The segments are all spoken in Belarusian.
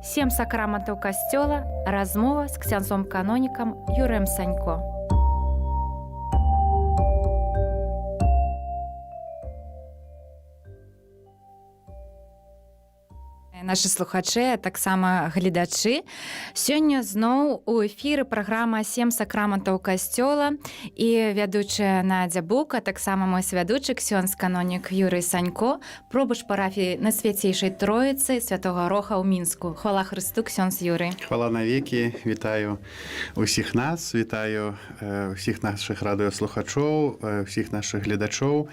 Сем сакраментаў касцёла. Размова з ксяндзом-канонікам Юрыем Санько. Нашы слухачы, а таксама гледачы. Сёння зноў у эфіры праграма «Сем сакраментаў касцёла» і вядучая Надзя Бук, а таксама мой свядучы ксёндз-канонік Юрый Санько, пробыш парафіі на Свяцейшай Троіцы Святога Роха ў Мінску. Хвала Христу, ксёндз Юрый. Хвала навекі, вітаю усіх нас, вітаю усіх нашых радыёслухачоў, усіх нашых гледачоў.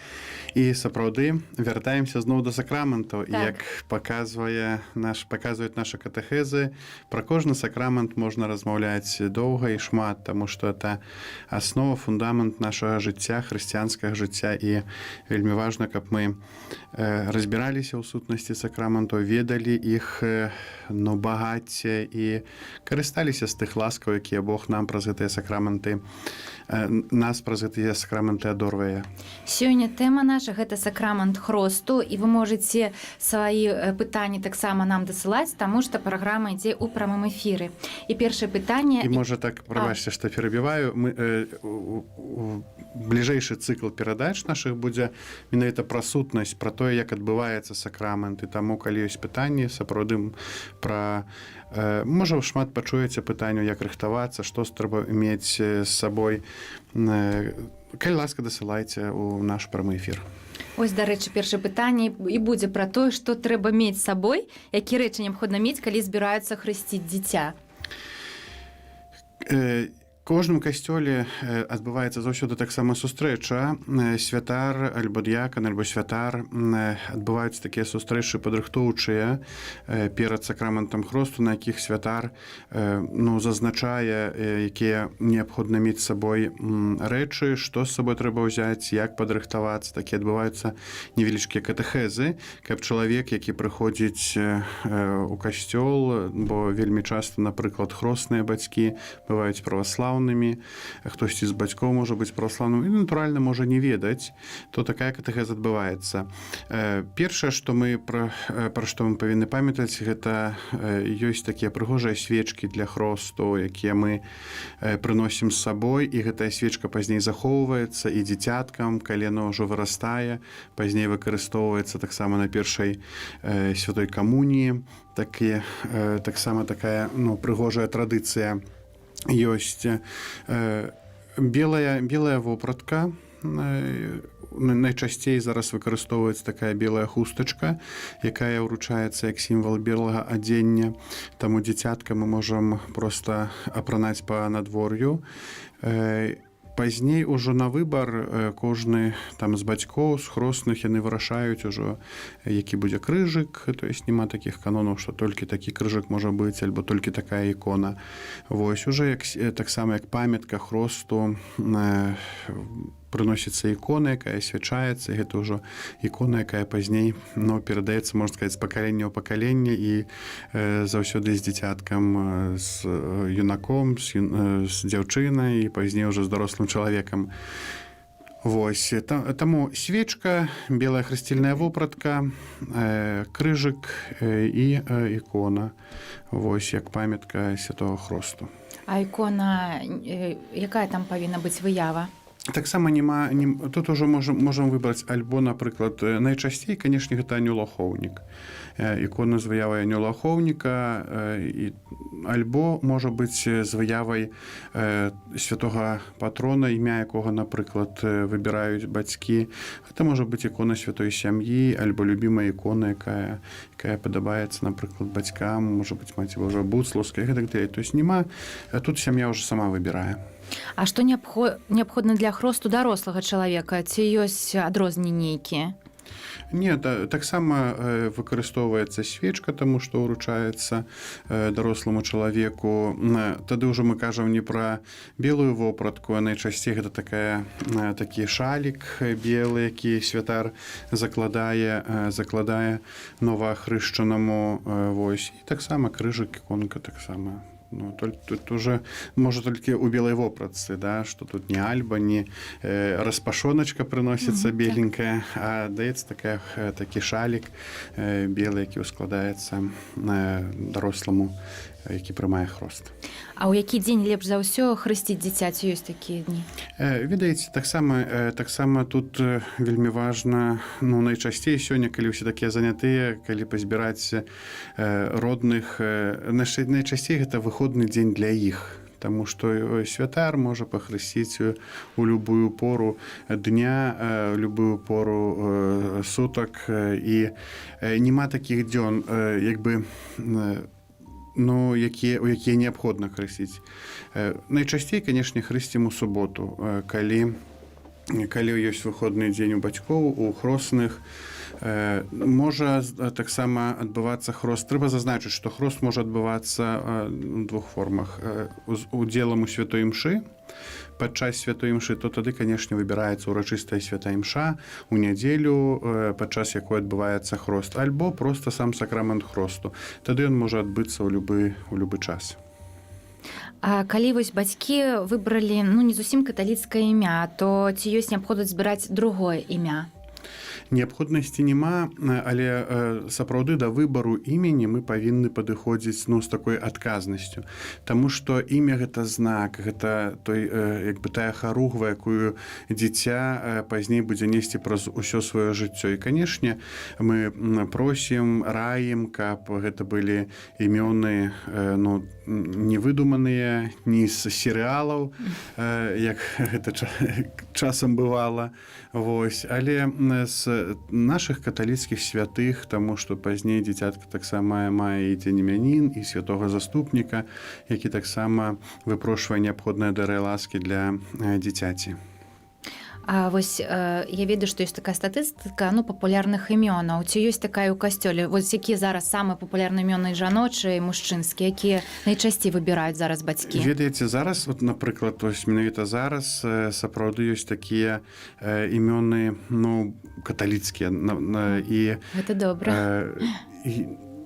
І сапраўды вяртаемся зноў да сакраментаў. Так. Як паказваюць нашы катэхезы, пра кожны сакрамент можна размаўляць доўга і шмат, таму што это аснова, фундамент нашага жыцця, хрысціянскага жыцця, і вельмі важна, каб мы разбіраліся ў сутнасці сакраментаў, ведалі іх багацце і карысталіся з тых ласкаў, якія Бог нам праз гэтыя сакраменты, нас праз гэтыя сакраменты адорвае. Сёння тэма наша гэта сакрамент хросту, і вы можаце свае пытанні таксама нам дасылаць, таму што праграма ідзе ў прамым эфіры. І першае пытанне... І можа так, прабачце, што перабіваю, бліжэйшы цыкл перадач нашых будзе менавіта пра сутнасць, пра тое, як адбываецца сакрамент, і таму, калі ёсць пытанні, сапраўды пра... Можа, шмат пачуеце пытанню, як рыхтавацца, што трэба мець з сабой. Калі ласка, дасылайце ў наш прамы эфір. Ось, дарэчы, першае пытанне і будзе пра тое, што трэба мець з сабой, якія рэчы неабходна мець, калі збіраюцца хрысціць дзіця. Кожным касцёле адбываецца заўсёды таксама сустрэча. Святар альбо д'якан, альбо святар, адбываюцца такія сустрэчы падрыхтоўчыя перад сакраментам хросту, на якіх святар зазначае, якія неабходна мець з сабой рэчы, што з сабой трэба ўзяць, як падрыхтавацца. Такі адбываюцца невялічкія катэхезы, каб чалавек, які прыходзіць у касцёл, бо вельмі часта, напрыклад, хросныя бацькі бываюць праваслаўнымі, хтосьці з бацькоў можа быць праваслаўным і, натуральна, можа не ведаць, то такая катэхеза адбываецца. Першае, што пра што мы павінны памятаць, гэта ёсць такія прыгожыя свечкі для хросту, якія мы прыносім з сабой, і гэтая свечка пазней захоўваецца і дзіцяткам, калі яно ўжо вырастае, пазней выкарыстоўваецца таксама на першай святой камуніі. Таксама такая прыгожая традыцыя ёсць. Белая вопратка, найчасцей зараз выкарыстоўваецца такая белая хустачка, якая ўручаецца як сімвал белага адзення, таму дзіцятка мы можам проста апранаць па надвор'ю. Пазней ужо на выбар кожны з бацькоў, з хросных, яны вырашаюць ужо, які будзе крыжык, то есть няма такіх канонаў, што толькі такі крыжык можа быць, альбо толькі такая ікона. Вось, уже таксама як памятка хросту прыносіцца ікона, якая свячаецца, гэта ўжо ікона, якая пазней перадаецца, можна сказаць, з пакалення ў пакаленне, і заўсёды з дзіцяткам, з юнаком, з дзяўчынай, і пазней ўжо з дарослым чалавекам. Вось, таму свечка, белая хрысцільная вопратка, крыжык і ікона. Вось, як памятка святого хросту. А ікона, якая там павінна быць выява? Таксама тут ужо можам выбраць альбо, напрыклад, найчасцей, канешне, гэта анёл-ахоўнік. Ікона з выявай анёла-ахоўніка, альбо можа быць з выявай святога патрона, імя якога, напрыклад, выбіраюць бацькі. Гэта можа быць ікона святой сям'і, альбо любімая ікона, якая падабаецца, напрыклад, бацькам, можа быць, маці Божа Буцлаўская, і гэтак далей. То есть тут сям'я ўжо сама выбірае. А што неабходна для хросту дарослага чалавека? Ці ёсць адрозненні нейкія? Не, таксама выкарыстоўваецца свечка, таму што ўручаецца даросламу чалавеку. Тады ўжо мы кажам не пра белую вопратку, а найчасцей гэта такі шалік белы, які святар закладае новаахрышчанаму. Вось. І таксама крыжык, іконка таксама Ну, тут уже, можа, толькі ў белай вопратцы, да, што тут не альба, не распашоначка прыносіцца беленькая, а даецца такі шалік белы, які складаецца даросламу, які прымае хрост. А ў які дзень лепш за ўсё хрысціць дзіця, ці ёсць такія дні? Ведаеце, таксама тут вельмі важна, ну, найчасцей сёння, калі ўсе такія занятыя, калі пазбіраць родных, найчасцей гэта выходны дзень для іх. Таму што святар можа пахрысціць у любую пору дня, любую пору сутак, і нема такіх дзён, як бы, ну, у якія неабходна хрысціць. Найчасцей, канешне, хрысцім у суботу, калі ёсць выходны дзень у бацькоў, у хросных, можа таксама адбывацца хрост. Трэба зазначыць, што хрост можа адбывацца ў двух формах. Удзелам у святой імшы, падчас святой імшы, то тады, канешне, выбіраецца ўрачыстая святая імша у нядзелю, падчас якой адбываецца хрост, альбо проста сам сакрамент хросту. Тады ён можа адбыцца ў любы час. А калі вось бацькі выбралі, ну, не зусім каталіцкае імя, то ці ёсць неабходнасць збіраць другое імя? Неабходнасці няма, але сапраўды да выбару імені мы павінны падыходзіць, ну, з такой адказнасцю. Таму што імя гэта знак, гэта як бы тая харугва, якую дзіця пазней будзе несці праз усё сваё жыццё. І, канешне, мы просім, раім, каб гэта былі імёны, ну, не выдуманыя, не з серыялаў, як гэта часам бывала, вось, але з нашых каталіцкіх святых, таму што пазней дзіцятка таксама мае і дзень імянін, і святога заступніка, які таксама выпрошвае неабходныя дары ласкі для дзіцяці. А вось я ведаю, што ёсць такая статыстыка, ну, папулярных імёнаў. Ці ёсць такая ў касцёле? Вось якія зараз самыя папулярныя імёны жаночыя і мужчынскія, якія найчасцей выбіраюць зараз бацькі? Ведаеце, зараз, от, напрыклад, ось менавіта зараз сапраўды ёсць такія імёны, ну, каталіцкія. І гэта добра.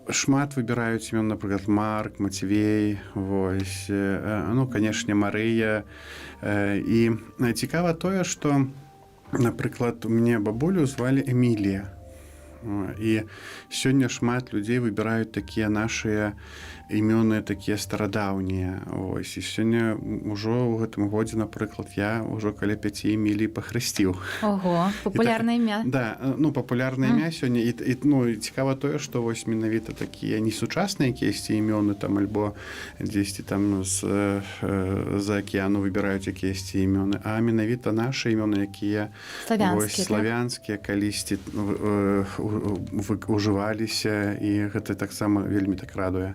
Шмат выбіраюць імён, напрыклад, Марк, Мацвей, вось, ну, канешне, Марыя. І цікава тое, што, напрыклад, у мяне бабулю звалі Эмілія. І сёння шмат людзей выбіраюць такія нашыя імёны, такія старадаўнія. Ось, і сёння ўжо ў гэтым годзе, напрыклад, я ўжо каля 5 Эмілій пахрысціў. Ого, папулярнае імя. Да, ну, папулярнае імя сёння. І, ну, цікава тое, што вось менавіта такія не сучасныя якіясьці імёны, там, альбо дзесьці там з-за акіяну выбіраюць якіясьці імёны, а менавіта нашы імёны, якія славянскія, калісьці ужываліся, і гэта таксама вельмі так радуе.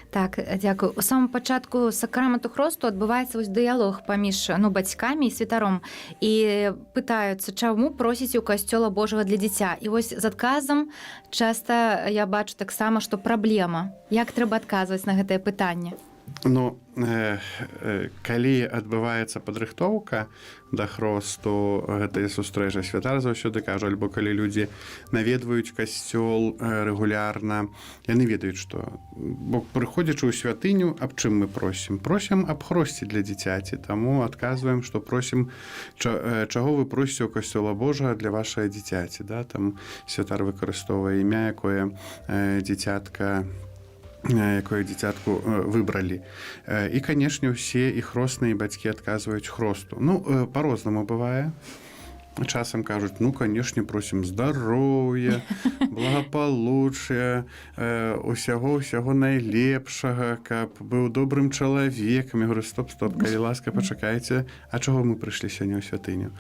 Так, дзякую. У самым пачатку сакраменту хросту адбываецца вось дыялог паміж, ну, бацькамі і святаром. І пытаюцца, чаму просіце ў касцёла Божага для дзіця. І вось з адказам часта я бачу таксама, што праблема. Як трэба адказваць на гэтае пытанне? Ну, калі адбываецца падрыхтоўка да хросту гэтай сустрэчы, святар заўсёды кажа, альбо калі людзі наведваюць касцёл рэгулярна, яны ведаюць, што, бо прыходзячы ў святыню, аб чым мы просім? Просім аб хросце для дзіцяці, таму адказваем, што просім, чаго вы просіце ў касцёла Божага для вашай дзіцяці, да? Там святар выкарыстоўвае імя, якое дзіцятку выбралі. І, канешне, усе і хросныя бацькі адказваюць хросту. Ну, па-рознаму бывае. Часам кажуць, ну, канешне, просім здароўя, благапалуччя, усяго найлепшага, каб быў добрым чалавекам. Я говорю, стоп, калі ласка, пачакайце, а чаго мы прыйшлі сёння ў святыню?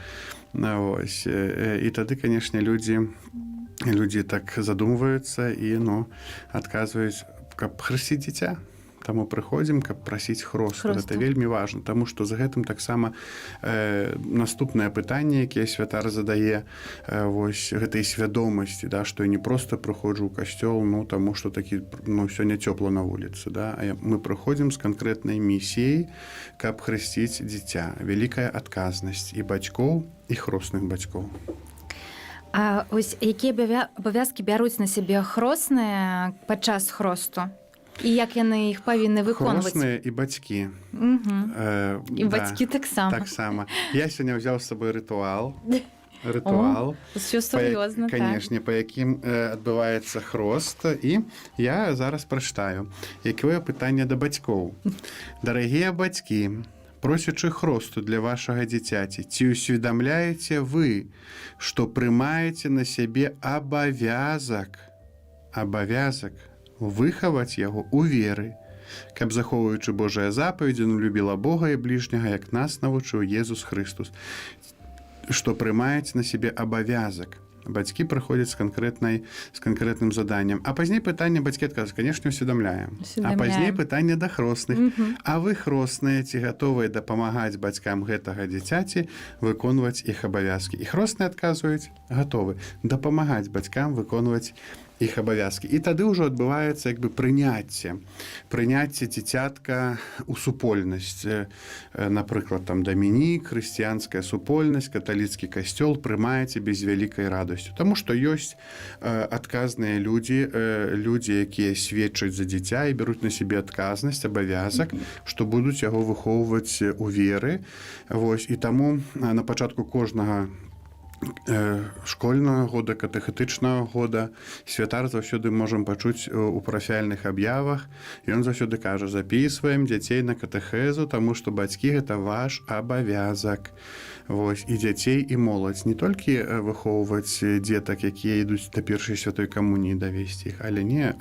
Ось. І тады, канешне, людзі так задумваюцца і, ну, адказваюць, каб хрысціць дзіця. Таму прыходзім, каб прасіць хросту. Гэта вельмі важна, таму што за гэтым таксама наступнае пытанне, якое святар задае, вось гэтай свядомасці, да, што я не проста прыходжу ў касцёл, ну, таму што такі, ну, сёння цёпла на вуліцы, да, а мы прыходзім з канкрэтнай місіяй, каб хрысціць дзіця. Вялікая адказнасць і бацькоў, і хросных бацькоў. А ось якія абавязкі бяруць на сябе хросныя падчас хросту? І як яны іх павінны выконваць? Хросныя і бацькі. І бацькі таксама. Таксама. Я сёння ўзяў з сабой рытуал. Усё сур'ёзна, так. Канешне, па якім адбываецца хрост. І я зараз прачытаю. Якое пытанне да бацькоў? Дарагія бацькі, просячы хросту для вашага дзіцяці, ці ўсведамляеце вы, што прымаеце на сябе абавязак выхаваць яго ў веры, каб, захоўваючы Божыя запаведзі, любіла Бога і бліжняга, як нас навучыў Езус Хрыстус, што прымаеце на сябе абавязак. Бацькі прыходзяць з канкрэтным заданнем. А пазней пытанне бацькі адказваюць, канешне, усведамляем. А пазней пытанне да хросных. А вы, хросныя, ці гатовыя дапамагаць бацькам гэтага дзіцяці выконваць іх абавязкі? І хросныя адказваюць, гатовы дапамагаць бацькам выконваць іх абавязкі. І тады ўжо адбываецца як бы прыняцце дзіцятка ў супольнасць. Напрыклад, там Дамінік, хрысціянская супольнасць, каталіцкі касцёл прымае цябе з вялікай радасцю. Таму што ёсць адказныя людзі, якія сведчаць за дзіця і бяруць на сябе адказнасць, абавязак, што будуць яго выхоўваць у веры. Вось, і таму на пачатку кожнага школьнага года, катэхетычнага года святар заўсёды можам пачуць у парафіяльных аб'явах. Ён заўсёды кажа, запісваем дзяцей на катэхезу, таму што бацькі гэта ваш абавязак. Вось, і дзяцей, і моладзь. Не толькі выхоўваць дзетак, якія ідуць да першай святой камуніі, давесці іх, але не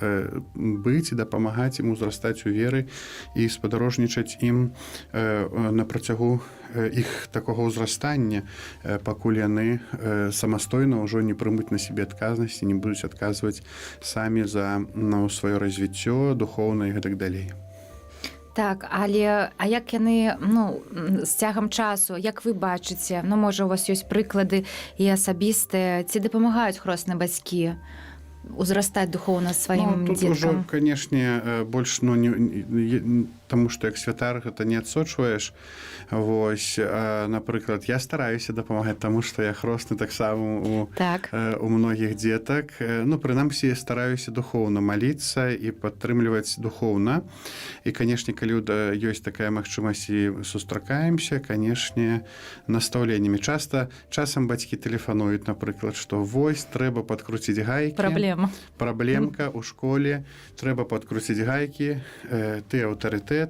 быць і дапамагаць ім узрастаць у веры і спадарожнічаць ім на працягу іх такога ўзрастання, пакуль яны самастойна ўжо не прымуць на сябе адказнасці, не будуць адказваць самі за сваё развіццё духоўнае і гэтак далей. Так, але а як яны з цягам часу, як вы бачыце, можа, у вас ёсць прыклады і асабістыя, ці дапамагаюць хросныя бацькі узрастаць духоўна сваім тут дзеткам? Тут ужо, канешне, больш, таму што як святар гэта не адсочваеш. Вось, напрыклад, я стараюся дапамагаць, таму што я хросны таксама у многіх дзетак. Прынамсі, стараюся духоўна маліцца і падтрымліваць духоўна. І, канешне, калі ёсць такая магчымасць і сустракаемся, канешне, настаўленнямі. Часам бацькі тэлефануюць, напрыклад, што вось, трэба падкруціць гайкі. Праблемка ў школе, трэба падкруціць гайкі, ты аўтарытэт,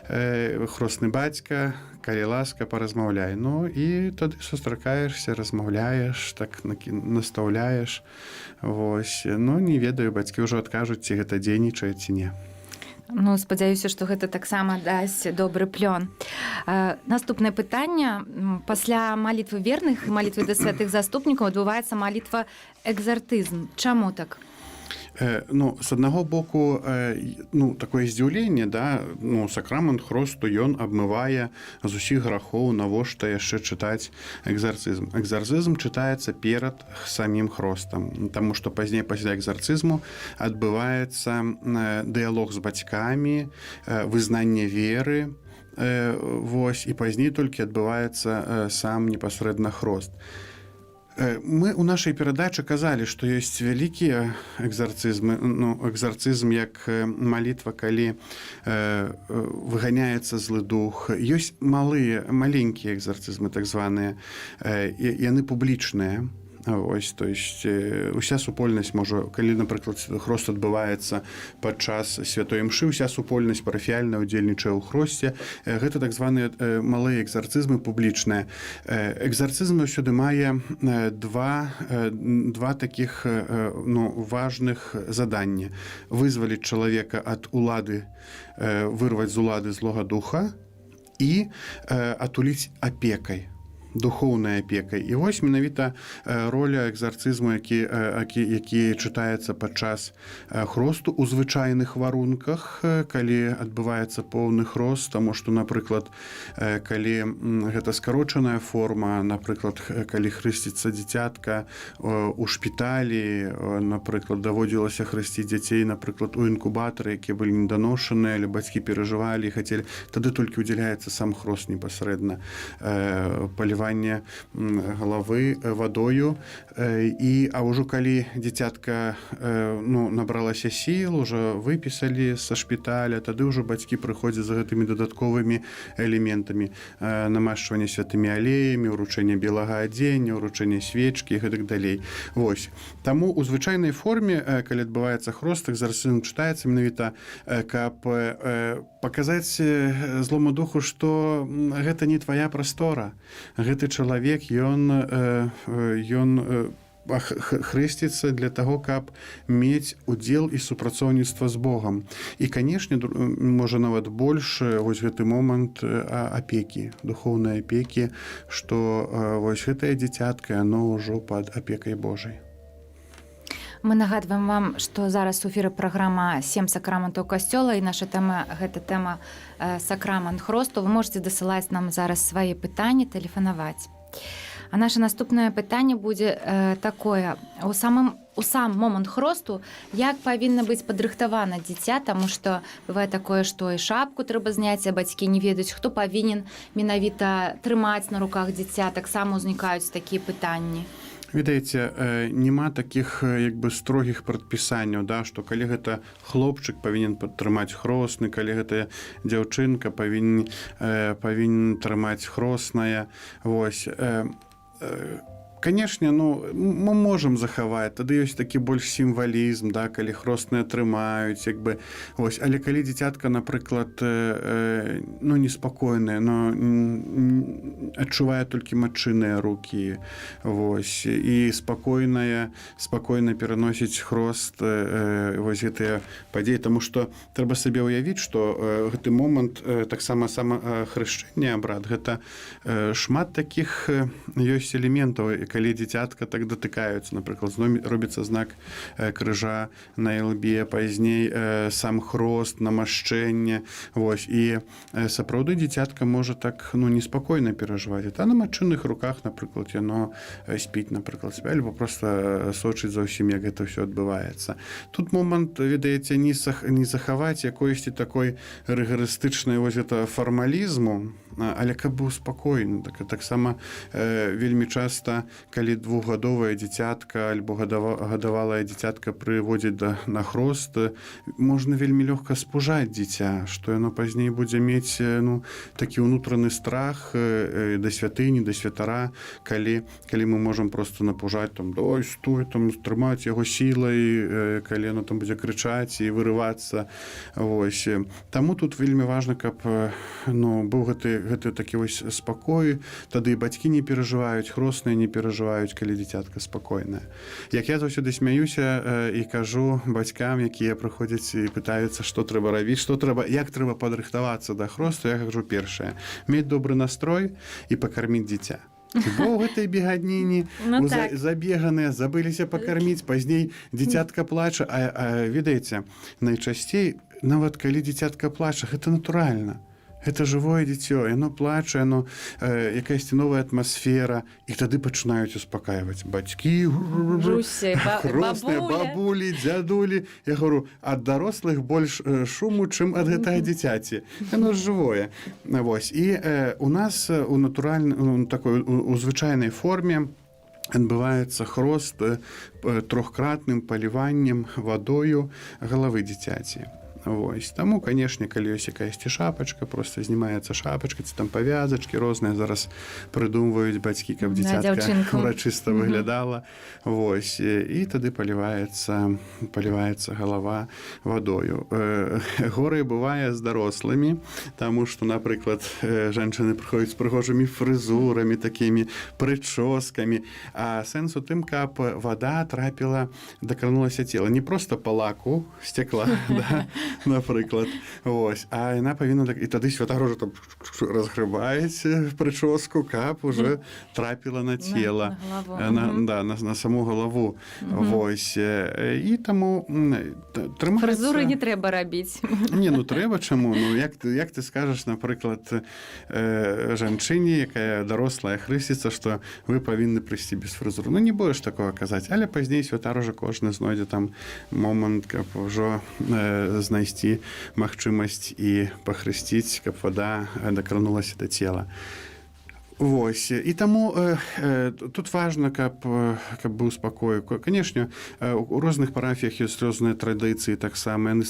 хросны бацька, калі ласка, паразмаўляй. І тады сустракаешся, размаўляеш, так настаўляеш. Вось. Не ведаю, бацькі ўжо адкажуць, ці гэта дзейнічае, ці не. Спадзяюся, што гэта таксама дасць добры плён. Наступнае пытанне. Пасля малітвы верных і малітвы да святых заступнікаў адбываецца малітва экзартызм. Чаму так? З аднаго боку, такое здзіўленне, сакрамент хросту ён абмывае з усіх грахоў, навошта яшчэ чытаць экзарцызм. Экзарцызм чытаецца перад самім хростам, таму што пазней пасля экзарцызму адбываецца дыялог з бацькамі, вызнанне веры, і пазней толькі адбываецца сам непасрэдна хрост. Мы ў нашай перадачы казалі, што ёсць вялікія экзарцызмы, экзарцызм як малітва, калі выганяецца злы дух. Ёсць маленькія экзарцызмы, так званыя, яны публічныя. Ось, то есть уся супольнасць можа, калі, напрыклад, хрост адбываецца падчас святой імшы, уся супольнасць парафіяльна ўдзельнічае ў хросце. Гэта так званыя малыя экзарцызмы публічныя. Экзарцызм заўсёды мае два такіх важных задання. Вызваліць чалавека ад улады, вырваць з улады злога духа і атуліць апекай, духоўнай апекай. І вось менавіта роля экзарцызму, які чытаецца падчас хросту ў звычайных варунках, калі адбываецца поўны хрост, таму што, напрыклад, калі гэта скарочаная форма, напрыклад, калі хрысціцца дзіцятка у шпіталі, напрыклад, даводзілася хрысціць дзяцей, напрыклад, у інкубатары, якія былі неданошаныя, але бацькі перажывалі і хацелі, тады толькі ўдзяляецца сам хрост непасрэдна, паліваецца паліванне галавы вадою. А ўжо калі дзіцятка набралася сіл, ужо выпісалі са шпіталя, тады ўжо бацькі прыходзяць з гэтымі дадатковымі элементамі: намашчвання святымі алеямі, уручэнне белага адзення, уручэнне свечкі і гэтак далей. Вось. Таму у звычайнай форме, калі адбываецца хростак, зараз чытаецца менавіта, каб паказаць злому духу, што гэта не твая прастора. Гэты чалавек, ён хрысціцца для таго, каб мець удзел і супрацоўніцтва з Богам. І, канешне, можа нават больш вось гэты момант апекі, духоўнай апекі, што вось гэтае дзіцятка, яно ўжо пад апекай Божай. Мы нагадваем вам, што зараз у эфіры праграма «7 сакраментаў касцёла», і наша тэма – гэта тэма сакрамент хросту. Вы можете дасылаць нам зараз свае пытанні, тэлефанаваць. А наше наступнае пытанне будзе такое. У сам момант хросту як павінна быць падрыхтавана дзіця, таму што бывае такое, што і шапку трэба зняць, а бацькі не ведаюць, хто павінен менавіта трымаць на руках дзіця. Таксама ўзнікаюць такія пытанні. Ведаеце, няма такіх строгіх прадпісанняў, што калі гэта хлопчык, павінен падтрымаць хросны, калі гэта дзяўчынка, павінен трымаць хросная. Вось. Канешне, мы можам захаваць, тады ёсць такі больш сімвалізм, калі хросныя трымаюць, вось. Але калі дзіцятка, напрыклад, неспакойнае, адчувае толькі матчыныя рукі, вось, і спакойна пераносіць хрост, вось гэтыя падзеі, таму што трэба сабе ўявіць, што гэты момант, таксама хрышчэнне, абрад, гэта шмат такіх ёсць элементаў. Калі дзіцятка так датыкаюцца, напрыклад, робіцца знак крыжа на ілбе, пазней сам хрост, намашчэнне. Вось. І сапраўды дзіцятка можа так неспакойна перажываць. На матчынных руках, напрыклад, яно спіць, напрыклад, себе, альбо проста сочыць за ўсім, як гэта ўсё адбываецца. Тут момант, ведаеце, не захаваць якоюсьці такой рыгарыстычнай фармалізму, але каб быў спакойны. Таксама вельмі часта, калі двухгадовая дзіцятка альбо гадавалая дзіцятка прыводзіць на хрост, можна вельмі лёгка спужаць дзіця, што яно пазней будзе мець такі ўнутраны страх да святыні, да святара, калі мы можам проста напужаць, ой, стой, трымаць яго сілай, калі яно будзе крычаць і вырывацца. Вось. Таму тут вельмі важна, каб быў гэты такі вось спакой, тады і бацькі не перажываюць, хросныя не перажываюць, калі дзіцятка спакойнае. Як я заўсёды смяюся і кажу бацькам, якія прыходзяць і пытаюцца, што трэба рабіць, як трэба падрыхтавацца да хросту, я кажу першае: мець добры настрой і пакарміць дзіця. Бо ў гэтай бегадніні забеганыя, забыліся пакарміць, пазней дзіцятка плача. А ведаеце, найчасцей, нават калі дзіцятка плача, гэта натуральна. Гэта жывое дзіцё, яно плача, якаясьці новая атмасфера, і тады пачынаюць успакайваць бацькі, хросныя, бабулі, дзядулі. Я говорю, ад дарослых больш шуму, чым ад гэтага дзіцяці. Яно жывое. Вось. І у нас у такой у звычайнай форме адбываецца хрост трохкратным паліваннем вадою галавы дзіцяці. Вось. Таму, канешне, калі ёсць якаясьці шапачка, проста знімаецца шапачка, ці павязачкі розныя зараз прыдумваюць бацькі, каб дзіцятка урачыста выглядала. Вось. І тады паліваецца галава вадою. Горай бывае з дарослымі, таму што, напрыклад, жанчыны прыходзяць з прыгожымі фрызурамі, такімі прычоскамі. А сэнс у тым, каб вада трапіла, дакранулася цела. Не проста па лаку сцекла, напрыклад. Вось. А яна павінна... І тады святар ужо разгрыбаецца прычоску, каб уже трапіла на цела, на саму галаву. Вось. І таму трымаецца... Фрызуры не трэба рабіць. Не, трэба чаму? Як ты скажаш, напрыклад, жанчыне, якая дарослая, хрысціцца, што вы павінны прыйсці без фрызуры. Не будеш такого казаць, але пазней святар ужо кожны знойдзе там момант, каб ужо знайсці магчымасць і пахрысціць, каб вада дакранулася да цела. Вось і таму тут важна, каб быў спакой. Канешне, у розных парафіях ёсць розныя традыцыі, таксама мы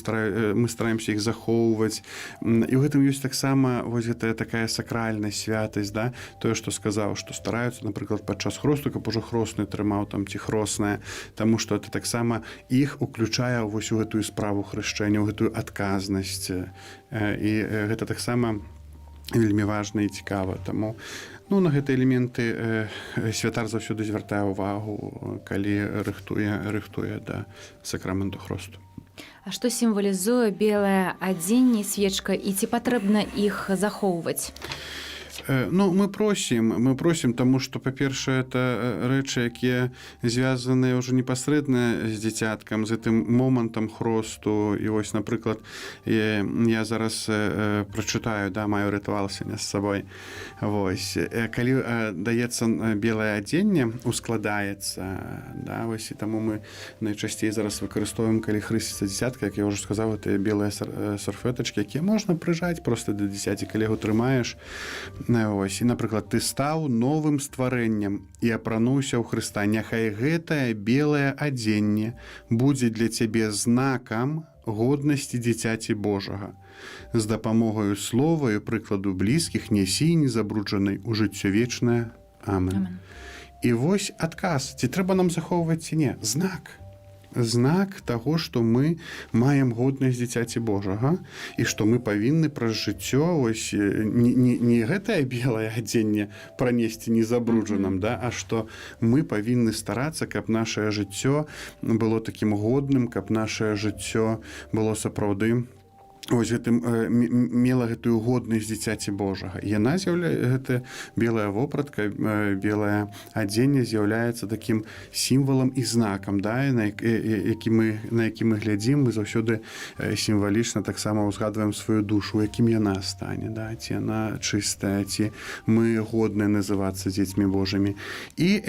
стараемся іх захоўваць. І ў гэтым ёсць таксама вось гэтая такая сакральная святасць, да? Тое, што сказаў, што стараюцца, напрыклад, падчас хросту, каб ужо хросны трымаў там ці хросная, таму што это таксама іх уключае вось у гэтую справу хрышчэння, у гэтую адказнасць. І гэта таксама вельмі важна і цікава. Таму на гэтыя элементы святар заўсёды звяртае ўвагу, калі рыхтуе да сакраменту хросту. А што сімвалізуе белае адзенне, свечка, і ці патрэбна іх захоўваць? Мы просім, таму што, па-першае, это рэчы, якія звязаныя ўжо непасрэдна з дзіцяткам, з гэтым момантам хросту. І вось, напрыклад, я зараз прачытаю, маю рытуал сёння з сабой. Вось, калі даецца белае адзенне, ускладаецца, вось, і таму мы найчасцей зараз выкарыстоўваем, калі хрысціцца дзіцятка, як я ўжо сказаў, гэтыя белыя сарфетачкі, якія можна прыжаць проста да дзіцяці, калі яго трымаеш. Ось, і, напрыклад, ты стаў новым стварэннем і апрануўся ў Хрыста. Няхай гэтае белае адзенне будзе для цябе знакам годнасці дзіцяці Божага. З дапамогаю слова і прыкладу блізкіх нясі незабруджанай у жыццё вечнае. Амен. І вось адказ, ці трэба нам захоўваць ці не? Знак таго, што мы маем годнасць дзіцяці Божага і што мы павінны праз жыццё ось не гэтае белае адзенне пранесці незабруджаным, а што мы павінны старацца, каб нашае жыццё было такім годным, каб нашае жыццё было сапраўды ось гэтым мела гэтую годнасць дзіцяці Божага. Яна гэта белая вопратка, белае адзенне з'яўляецца такім сімвалам і знакам, на які мы глядзім, мы заўсёды сімвалічна таксама ўзгадваем сваю душу, у якім яна стане, ці яна чыстая, ці мы годныя называцца дзецьмі Божымі. І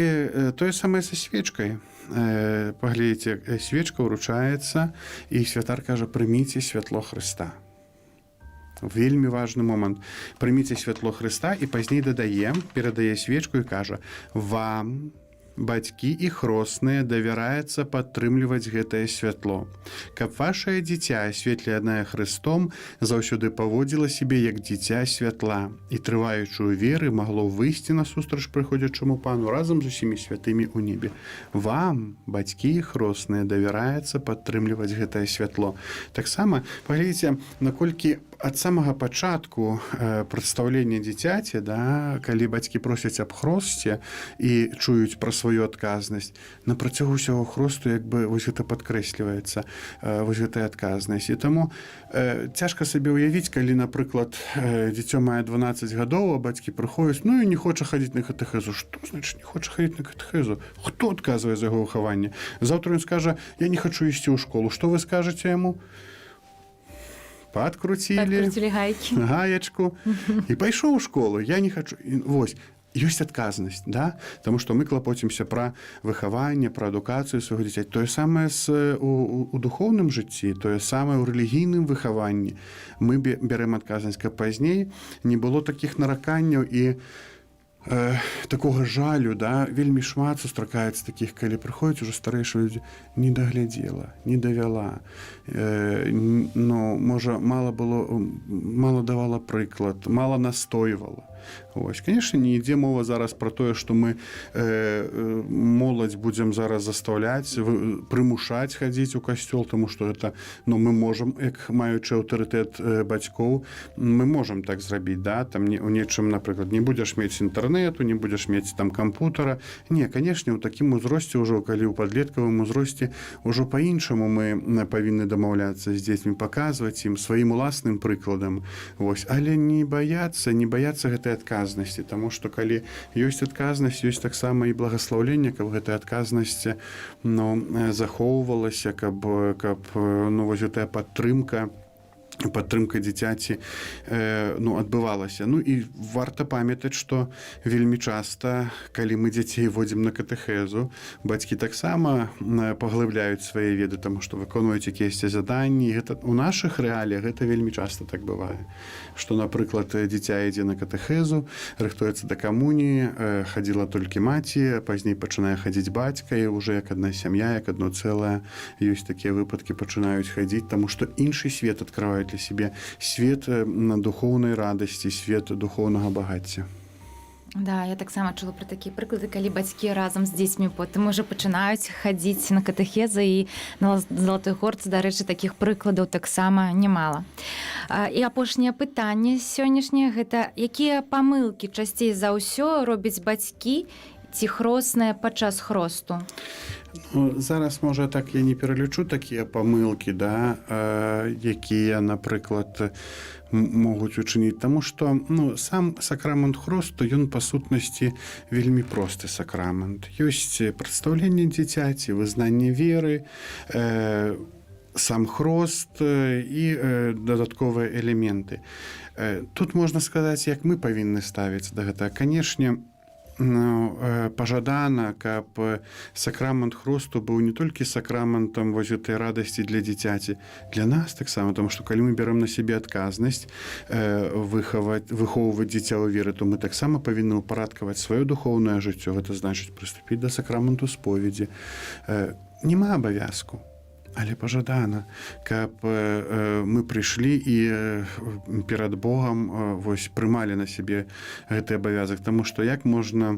тое самае са свечкай. Паглядзіце, свечка ўручаецца, і святар кажа: прыміце святло Хрыста. Вельмі важны момант. Прыміце святло Хрыста, і пазней перадае свечку і кажа: вам, бацькі і хросныя, давяраецца падтрымліваць гэтае святло, каб вашае дзіця, асветленае Хрыстом, заўсёды паводзіла сябе як дзіця святла і, трываючы ў веры, магло выйсці насустрач прыходзячаму Пану разам з усімі святымі ў небе. Вам, бацькі і хросныя, давяраецца падтрымліваць гэтае святло. Таксама паглядзіце, наколькі ад самага пачатку прадстаўлення дзіцяці, калі бацькі просяць аб хросце і чуюць пра сваю адказнасць, на працягу ўсяго хросту вось гэта падкрэсліваецца, вось гэтая адказнасць. І таму цяжка сабе ўявіць, калі, напрыклад, дзіцё мае 12 гадоў, а бацькі прыходзяць, і не хоча хадзіць на катэхезу. Што значыць не хоча хадзіць на катэхезу? Хто адказвае за яго выхаванне? Заўтра ён скажа: я не хачу ісці ў школу. Што вы скажаце яму? Падкруцілі гаечку і пайшоў у школу. Я не хачу. Вось, ёсць адказнасць, Таму што мы клапоцімся пра выхаванне, пра адукацыю свайго дзіця. Тое самае у духоўным жыцці, тое самае ў рэлігійным выхаванні. Мы бярэм адказнасць, каб пазней не было такіх нараканняў і такога жалю, вельмі шмат сустракаецца такіх, калі прыходзяць ужо старэйшыя людзі: не даглядзела, не давяла, можа, мала давала прыклад, мала настойвала. Вось, канешне, не ідзе мова зараз пра тое, што мы моладзь будзем зараз застаўляць, прымушаць хадзіць у касцёл, таму што гэта, мы можам, як маючы аўтарытэт бацькоў, мы можам так зрабіць, там у нечым, напрыклад, не будзеш мець інтэрнэту, не будзеш мець там кампутара. Не, канешне, у такім узросце ўжо, калі ў падлеткавым узросце, ўжо па-іншаму мы павінны дамаўляцца з дзецьмі, паказваць ім сваім уласным прыкладам. Вось, але не баяцца гэтай адказнасці, таму што калі ёсць адказнасць, ёсць таксама і благаслаўленне, каб гэтая адказнасць захоўвалася, каб вось гэтая падтрымка падтрымка дзіцяці адбывалася. Ну і варта памятаць, што вельмі часта, калі мы дзяцей водзім на катэхезу, бацькі таксама паглыбляюць свае веды, таму што выконваюць якіясьці заданні. Гэта у нашых рэаліях гэта вельмі часта так бывае. Што, напрыклад, дзіця ідзе на катэхезу, рыхтуецца да камуніі, хадзіла толькі маці, пазней пачынае хадзіць бацька, і ўжо як адна сям'я, як адно цэлае. Ёсць такія выпадкі, пачынаюць хадзіць, таму што іншы свет адкрываюць для себе, свет духоўнай радасці, свет духоўнага багацця. Да, я таксама чула пра такія прыклады, калі бацькі разам з дзецьмі потым ужо пачынаюць хадзіць на катэхезы, і на Залатой Горцы, дарэчы, такіх прыкладаў таксама немала. І апошняе пытанне сённяшняе гэта: якія памылкі часцей за ўсё робяць бацькі ці хросныя падчас хросту? Ну, зараз, можа, так я не пералічу такія памылкі, да, якія, напрыклад, могуць учыніць, таму што сам сакрамент хросту, ён па сутнасці вельмі просты сакрамент. Ёсць прадстаўленне дзіцяці, вызнанне веры, сам хрост і дадатковыя элементы. Тут можна сказаць, як мы павінны ставіць да гэтага. Канешне, пажадана, каб сакрамент хросту быў не толькі сакраментам вось гэтай радасці для дзіцяці, для нас таксама, тому што калі мы бярем на сябе адказнасць выхоўваць дзіця ў веры, то мы таксама павінны ўпарадкаваць сваё духоўнае жыццё. Гэта значыць прыступіць да сакраменту споведзі. Няма абавязку, але пажадана, каб мы прыйшлі і перад Богам вось прымалі на сябе гэты абавязак. Таму што як можна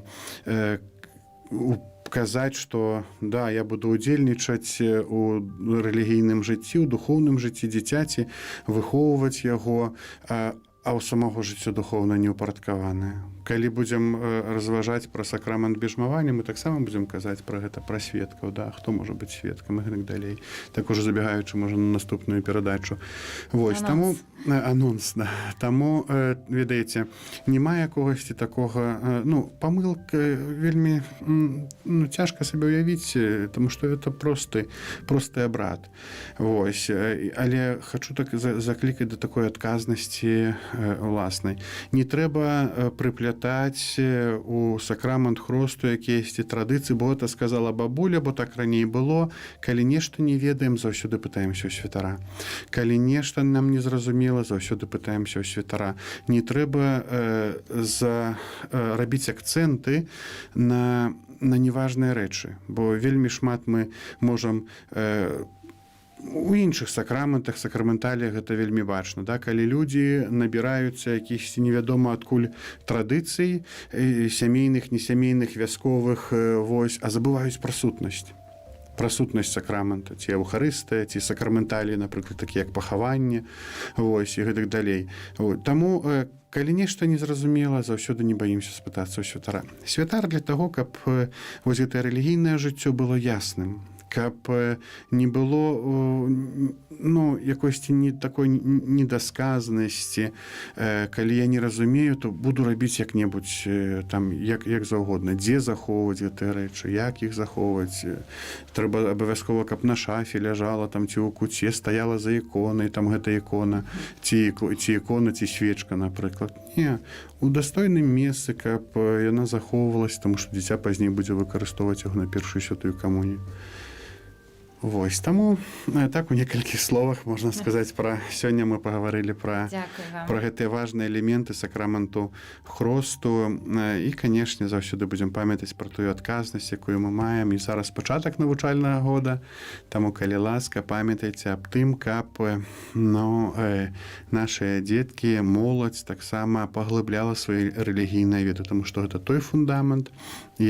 казаць, што да, я буду удзельнічаць у рэлігійным жыцці, у духоўным жыцці дзіцяці, выхоўваць яго, а ў самого жыццё духоўна неўпарадкаванае. Калі будзем разважаць пра сакрамент бежмавання, мы таксама будзем казаць пра гэта, пра сведкаў, да, хто можа быць сведкам і гэтак далей. Так ужо забегаючы, можа, на наступную перадачу. Вось, таму анонс, да. Таму, ведаеце, няма якогасьці такога, памылка вельмі цяжка сабе ўявіць, таму што гэта просты абрад. Вось, але хачу так заклікаць да такой адказнасці уласнай. Не трэба прыплятаць у сакрамент хросту якіясьці традыцыі, бо гэта сказала бабуля, бо так раней было. Калі нешта не ведаем, заўсёды пытаемся ў святара. Калі нешта нам не зразумела, заўсёды пытаемся ў святара. Не трэба рабіць акцэнты на неважныя рэчы, бо вельмі шмат мы можам у іншых сакраментах, сакраменталіях гэта вельмі бачна, да? Калі людзі набіраюцца якіхсьці невядома адкуль традыцый, сямейных, несямейных, вясковых, вось, а забываюць пра сутнасць сакрамента, ці эўхарыстыя, ці сакраменталіі, напрыклад, такі як пахаванне, вось, і гэтак далей. Таму, калі нешта незразумела, заўсёды не баімся спытацца ў святара. Святар для таго, каб вось гэтае рэлігійнае жыццё было ясным, каб не было якосьці такой недасказанасці. Калі я не разумею, то буду рабіць як-небудзь там, як заўгодна. Дзе захоўваць гэтыя рэчы, як іх захоўваць. Трэба абавязкова, каб на шафе ляжала там, ці ў куце стаяла за іконай, там гэта ікона, ці ікона, ці свечка, напрыклад. Не, у дастойным месцы, каб яна захоўвалась, таму што дзіця пазней будзе выкарыстоўваць яго на першую святую камунію. Вось, таму так у некалькіх словах можна сказаць пра... Сёння мы пагаварылі пра гэтыя важныя элементы сакраменту хросту і, канешне, заўсёды будзем памятаць пра тую адказнасць, якую мы маем. І зараз пачатак навучальнага года, таму, калі ласка, памятайце аб тым, каб нашыя дзеткі, моладзь таксама паглыбляла свае рэлігійныя веды, таму што гэта той фундамент, на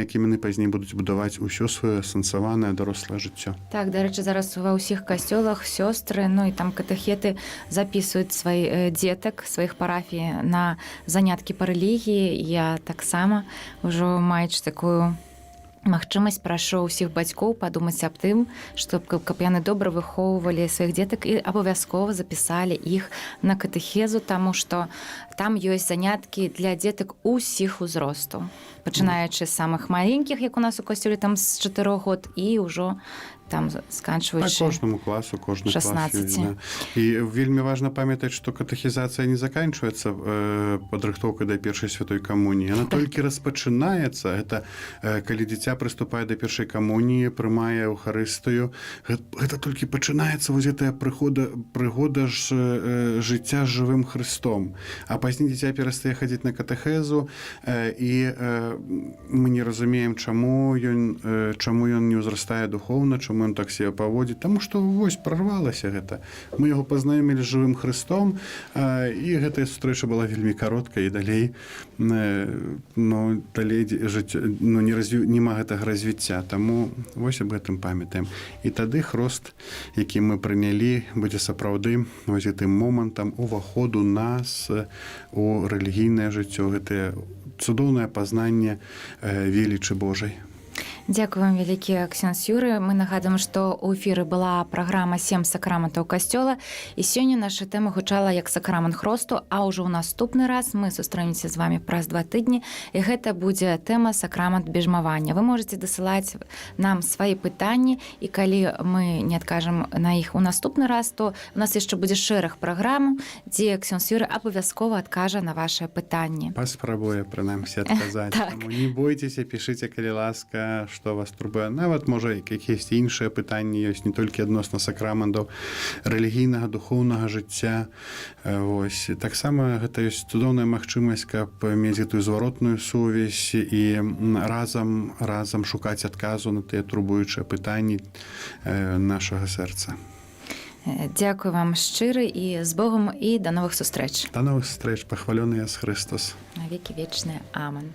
якім яны пазней будуць будаваць усё сваё сэнсаванае дарослае жыццё. Так, дарэчы, зараз ва ўсіх касцёлах сёстры, і там катэхеты запісваюць сваіх дзетак, сваіх парафій на заняткі па рэлігіі. Я таксама ўжо маючы такую магчымасць прашу ўсіх бацькоў падумаць аб тым, што каб яны добра выхоўвалі сваіх дзетак і абавязкова запісалі іх на катэхезу, таму што там ёсць заняткі для дзетак усіх узростаў, пачынаючы з самых маленькіх, як у нас у касцёле, там з 4 год, і ўжо там Па сканчваючы кожнаму класу, кожны клас 16. ёсць, да. І вельмі важна памятаць, што катэхізацыя не заканчваецца падрыхтоўкай да першай святой камуніі. Яна толькі распачынаецца. Гэта калі дзіця прыступае да першай камуніі, прымае Еўхарыстыю. Гэта толькі пачынаецца вось гэтая прыгода ж жыцця з жывым Хрыстом. А пазней дзіця перастае хадзіць на катэхезу, і мы не разумеем, чаму ён не ўзрастае духоўна, чаму ён так себе паводзіць, таму што вось прарвалася гэта. Мы яго пазнаёмілі з жывым Хрыстом, і гэтая сустрэча была вельмі кароткая, і далей жыццё няма гэтага развіцця, таму вось аб гэтым памятаем. І тады хрост, які мы прынялі, будзе сапраўды вось гэтым момантам уваходу нас у рэлігійнае жыццё, гэтае цудоўнае пазнанне велічы Божай. Дзякую вам вялікі, ксёндз Юрый. Мы нагадуем, што ў эфіры была праграма «7 сакраментаў касцёла», і сёння наша тэма гучала як сакрамент хросту, а ўжо ў наступны раз мы сустрэнемся з вамі праз 2 тыдні, і гэта будзе тэма сакрамент бежмавання. Вы можете дасылаць нам свае пытанні, і калі мы не адкажам на іх у наступны раз, то у нас яшчэ будзе шэраг праграм, дзе ксёндз Юрый абавязкова адкажа на вашыя пытанні. Паспрабуе, прынамсі, адказаць. Так. Таму не бойцеся, пішыце, калі ласка, што вас турбуе. Нават, можа, якісь іншыя пытанні ёсць, не толькі адносна сакраментаў рэлігійнага, духоўнага жыцця. Вось. Таксама гэта ёсць цудоўная магчымасць, каб мець гэтую зваротную сувязь і разам шукаць адказу на тыя турбуючыя пытанні нашага сэрца. Дзякую вам шчыры і з Богом, і да новых сустрэч. Да новых сустрэч, пахвалёны Ісус Христос. Навекі вечныя. Амен.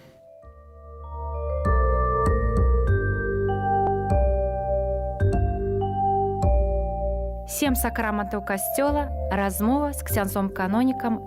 «7 сакраментаў касцёла», размова з ксяндзом-канонікам